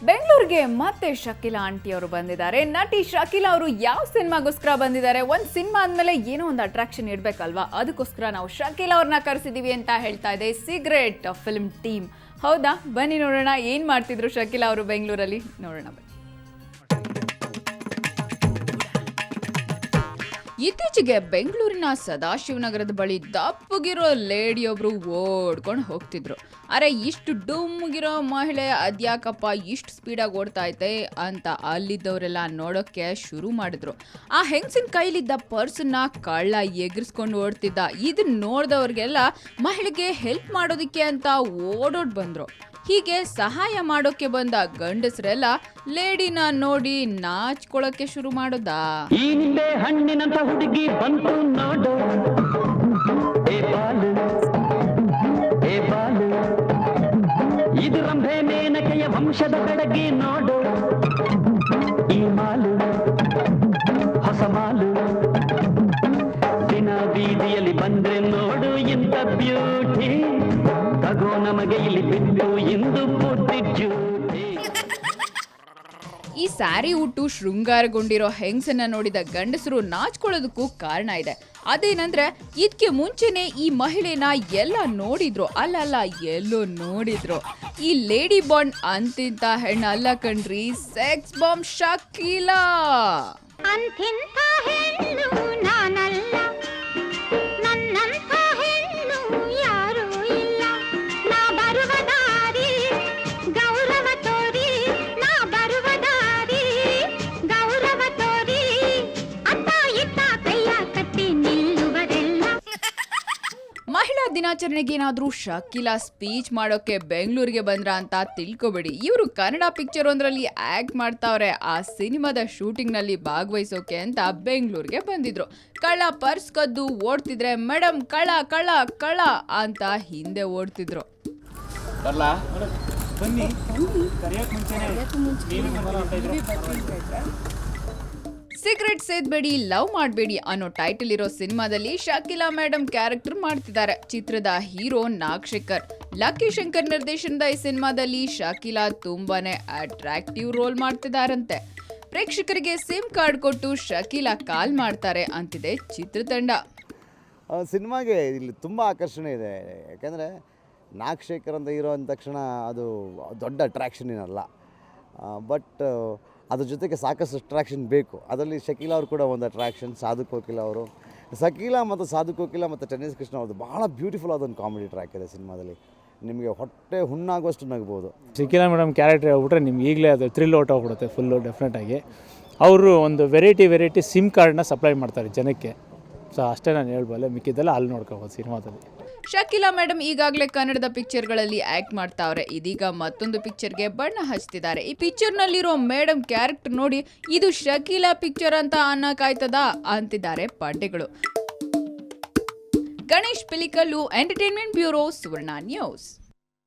ಬೆಂಗಳೂರಿಗೆ ಮತ್ತೆ ಶಕೀಲಾ ಆಂಟಿ ಅವರು ಬಂದಿದ್ದಾರೆ. ನಟಿ ಶಕೀಲಾ ಅವರು ಯಾವ ಸಿನಿಮಾಗೋಸ್ಕರ ಬಂದಿದ್ದಾರೆ? ಒಂದು ಸಿನಿಮಾ ಅಂದಮೇಲೆ ಏನೋ ಒಂದು ಅಟ್ರಾಕ್ಷನ್ ಇರಬೇಕಲ್ವಾ? ಅದಕ್ಕೋಸ್ಕರ ನಾವು ಶಕೀಲಾ ಅವ್ರನ್ನ ಕರೆಸಿದೀವಿ ಅಂತ ಹೇಳ್ತಾ ಇದೆ ಸಿಗರೇಟ್ ಫಿಲ್ಮ್ ಟೀಮ್. ಹೌದಾ? ಬನ್ನಿ ನೋಡೋಣ ಏನು ಮಾಡ್ತಿದ್ರು ಶಕೀಲಾ ಅವರು ಬೆಂಗಳೂರಲ್ಲಿ. ನೋಡೋಣ ಬನ್ನಿ. ಇತ್ತೀಚೆಗೆ ಬೆಂಗಳೂರಿನ ಸದಾಶಿವನಗರದ ಬಳಿ ದಪ್ಪಗಿರೋ ಲೇಡಿಯೊಬ್ರು ಓಡ್ಕೊಂಡು ಹೋಗ್ತಿದ್ರು. ಅರೆ, ಇಷ್ಟು ಡುಮ್ಗಿರೋ ಮಹಿಳೆ ಅದ್ಯಾಕಪ್ಪ ಇಷ್ಟು ಸ್ಪೀಡಾಗಿ ಓಡ್ತಾ ಐತೆ ಅಂತ ಅಲ್ಲಿದ್ದವರೆಲ್ಲ ನೋಡೋಕ್ಕೆ ಶುರು ಮಾಡಿದ್ರು. ಆ ಹೆಂಗಸಿನ ಕೈಲಿದ್ದ ಪರ್ಸನ್ನ ಕಳ್ಳ ಎಗರಿಸ್ಕೊಂಡು ಓಡ್ತಿದ್ದ. ಇದನ್ನ ನೋಡಿದವ್ರಿಗೆಲ್ಲ ಮಹಿಳೆಗೆ ಹೆಲ್ಪ್ ಮಾಡೋದಿಕ್ಕೆ ಅಂತ ಓಡೋಡ್ ಬಂದ್ರು. ಹೀಗೆ ಸಹಾಯ ಮಾಡೋಕೆ ಬಂದ ಗಂಡಸರೆಲ್ಲ ಲೇಡಿನ ನೋಡಿ ನಾಚ್ಕೊಳ್ಳೋಕೆ ಶುರು ಮಾಡೋದಾ? ಈ ನಿಂಬೆ ಹಣ್ಣಿನಂತ ಹುಡುಗಿ ಬಂತು ನೋಡು, ಇದು ರಂಭೆ ಮೇನಕೆಯ ವಂಶದ ಬೆಳಗಿ ನೋಡು, ಈ ಮಾಲು ಹೊಸ ಮಾಲು, ದಿನ ಬೀದಿಯಲ್ಲಿ ಬಂದ್ರೆ ನೋಡು ಇಂಥ ಬ್ಯೂಟಿ, ತಗೋ ನಮಗೆ ಇಲ್ಲಿ ಬಿದ್ದು ಇಂದು ಪೂರ್ತಿ ಜ್ಯೂಟಿ. ಈ ಸ್ಯಾರಿ ಉಟ್ಟು ಶೃಂಗಾರಗೊಂಡಿರೋ ಹೆಂಗಸನ್ನ ನೋಡಿದ ಗಂಡಸರು ನಾಚ್ಕೊಳ್ಳೋದಕ್ಕೂ ಕಾರಣ ಇದೆ. ಅದೇನಂದ್ರೆ, ಇದಕ್ಕೆ ಮುಂಚೆನೆ ಈ ಮಹಿಳೆನ ಎಲ್ಲ ನೋಡಿದ್ರು, ಎಲ್ಲೋ ನೋಡಿದ್ರು. ಈ ಲೇಡಿ ಬಾಂಡ್ ಅಂತಿಂತ ಹೆಣ್ಣು ಅಲ್ಲ ಕಣ್ರಿ, ಸೆಕ್ಸ್ ಬಾಂಬ್ ಶಕೀಲಾ. ಅಂತಿಂತ ಹೆಣ್ಣು ನಾನಲ್ಲ, ನನ್ನಂತ ಹೆಣ್ಣು ಯಾರೂ ಇಲ್ಲ, ನಾ ಬರುವ ದಾರಿ ಗೌರವ ತೋರಿ, ನಾ ಬರುವ ದಾರಿ ಗೌರವ ತೋರಿ, ಅತ್ತ ಇತ್ತ ಕೈಯ ಕಟ್ಟಿ ನಿಲ್ಲುವರೆಲ್ಲ. ಮಹಿಳಾ ದಿನಾಚರಣೆಗೆ ಏನಾದ್ರೂ ಶಕೀಲಾ ಸ್ಪೀಚ್ ಮಾಡೋಕೆ ಬೆಂಗಳೂರಿಗೆ ಬಂದ್ರ ಅಂತ ತಿಳ್ಕೊಬೇಡಿ. ಇವರು ಕನ್ನಡ ಪಿಕ್ಚರ್ ಒಂದರಲ್ಲಿ ಆಕ್ಟ್ ಮಾಡ್ತಾವ್ರೆ. ಆ ಸಿನಿಮಾದ ಶೂಟಿಂಗ್ ನಲ್ಲಿ ಭಾಗವಹಿಸೋಕೆ ಅಂತ ಬೆಂಗಳೂರಿಗೆ ಬಂದಿದ್ರು. ಕಳ್ಳ ಪರ್ಸ್ ಕದ್ದು ಓಡ್ತಿದ್ರೆ ಮೇಡಮ್ ಕಳ್ಳ ಕಳ್ಳ ಕಳ್ಳ ಅಂತ ಹಿಂದೆ ಓಡ್ತಿದ್ರು. ಸಿಗರೇಟ್ ಸೇದ್ಬೇಡಿ, ಲವ್ ಮಾಡಬೇಡಿ ಅನ್ನೋ ಟೈಟಲ್ ಇರೋ ಸಿನಿಮಾದಲ್ಲಿ ಶಕೀಲಾ ಮೇಡಮ್ ಕ್ಯಾರೆಕ್ಟರ್ ಮಾಡ್ತಿದ್ದಾರೆ. ಚಿತ್ರದ ಹೀರೋ ನಾಗಶೇಖರ್. ಲಕ್ಕಿ ಶಂಕರ್ ನಿರ್ದೇಶನದ ಈ ಸಿನಿಮಾದಲ್ಲಿ ಶಕೀಲಾ ತುಂಬಾನೇ ಅಟ್ರಾಕ್ಟಿವ್ ರೋಲ್ ಮಾಡ್ತಿದಾರಂತೆ. ಪ್ರೇಕ್ಷಕರಿಗೆ ಸಿಮ್ ಕಾರ್ಡ್ ಕೊಟ್ಟು ಶಕೀಲಾ ಕಾಲ್ ಮಾಡ್ತಾರೆ ಅಂತಿದೆ ಚಿತ್ರತಂಡ. ಸಿನಿಮಾಗೆ ಇಲ್ಲಿ ತುಂಬ ಆಕರ್ಷಣೆ ಇದೆ. ಯಾಕೆಂದರೆ ನಾಗಶೇಖರ್ ಅಂತ ಹೀರೋ ಅಂದ ತಕ್ಷಣ ಅದು ದೊಡ್ಡ ಅಟ್ರಾಕ್ಷನ್ ಏನಲ್ಲ, ಬಟ್ ಅದ್ರ ಜೊತೆಗೆ ಸಾಕಷ್ಟು ಅಟ್ರಾಕ್ಷನ್ ಬೇಕು. ಅದರಲ್ಲಿ ಶಕೀಲಾ ಅವರು ಕೂಡ ಒಂದು ಅಟ್ರಾಕ್ಷನ್. ಸಾಧು ಕೋಕಿಲ ಅವರು, ಶಕೀಲಾ ಮತ್ತು ಸಾಧು ಕೋಕಿಲ ಮತ್ತು ಟೆನ್ನಿಸ್ ಕೃಷ್ಣ ಅವ್ರದ್ದು ಭಾಳ ಬ್ಯೂಟಿಫುಲ್ ಆದ ಒಂದು ಕಾಮಿಡಿ ಟ್ರ್ಯಾಕ್ ಇದೆ ಸಿನಿಮಾದಲ್ಲಿ. ನಿಮಗೆ ಹೊಟ್ಟೆ ಹುಣ್ಣಾಗುವಷ್ಟು ನಗ್ಬೋದು. ಶಕೀಲಾ ಮೇಡಮ್ ಕ್ಯಾರೆಕ್ಟರ್ ಹೇಳ್ಬಿಟ್ರೆ ನಿಮ್ಗೆ ಈಗಲೇ ಅದು ಥ್ರಿಲ್ ಔಟ್ ಹೋಗ್ಬಿಡುತ್ತೆ ಫುಲ್ಲು. ಡೆಫಿನೆಟಾಗಿ ಅವರು ಒಂದು ವೆರೈಟಿ ಸಿಮ್ ಕಾರ್ಡ್ನ ಸಪ್ಲೈ ಮಾಡ್ತಾರೆ ಜನಕ್ಕೆ. ಸೊ ಅಷ್ಟೇ ನಾನು ಹೇಳ್ಬಲ್ಲೆ, ಮಿಕ್ಕಿದ್ದೆಲ್ಲ ಅಲ್ಲಿ ನೋಡ್ಕೋಬೋದು ಸಿನಿಮಾದಲ್ಲಿ. ಶಕೀಲಾ ಮೇಡಮ್ ಈಗಾಗಲೇ ಕನ್ನಡದ ಪಿಕ್ಚರ್ಗಳಲ್ಲಿ ಆಕ್ಟ್ ಮಾಡ್ತಾವ್ರೆ. ಇದೀಗ ಮತ್ತೊಂದು ಪಿಕ್ಚರ್ಗೆ ಬಣ್ಣ ಹಚ್ತಿದ್ದಾರೆ. ಈ ಪಿಕ್ಚರ್ನಲ್ಲಿರೋ ಮೇಡಮ್ ಕ್ಯಾರೆಕ್ಟರ್ ನೋಡಿ ಇದು ಶಕೀಲಾ ಪಿಕ್ಚರ್ ಅಂತ ಅನ್ನಕಾಯ್ತದ ಅಂತಿದ್ದಾರೆ ಪಾಂಡೆಗಳು. ಗಣೇಶ್ ಪಿಲಿಕಲ್ಲು, ಎಂಟರ್ಟೈನ್ಮೆಂಟ್ ಬ್ಯೂರೋ, ಸುವರ್ಣ ನ್ಯೂಸ್.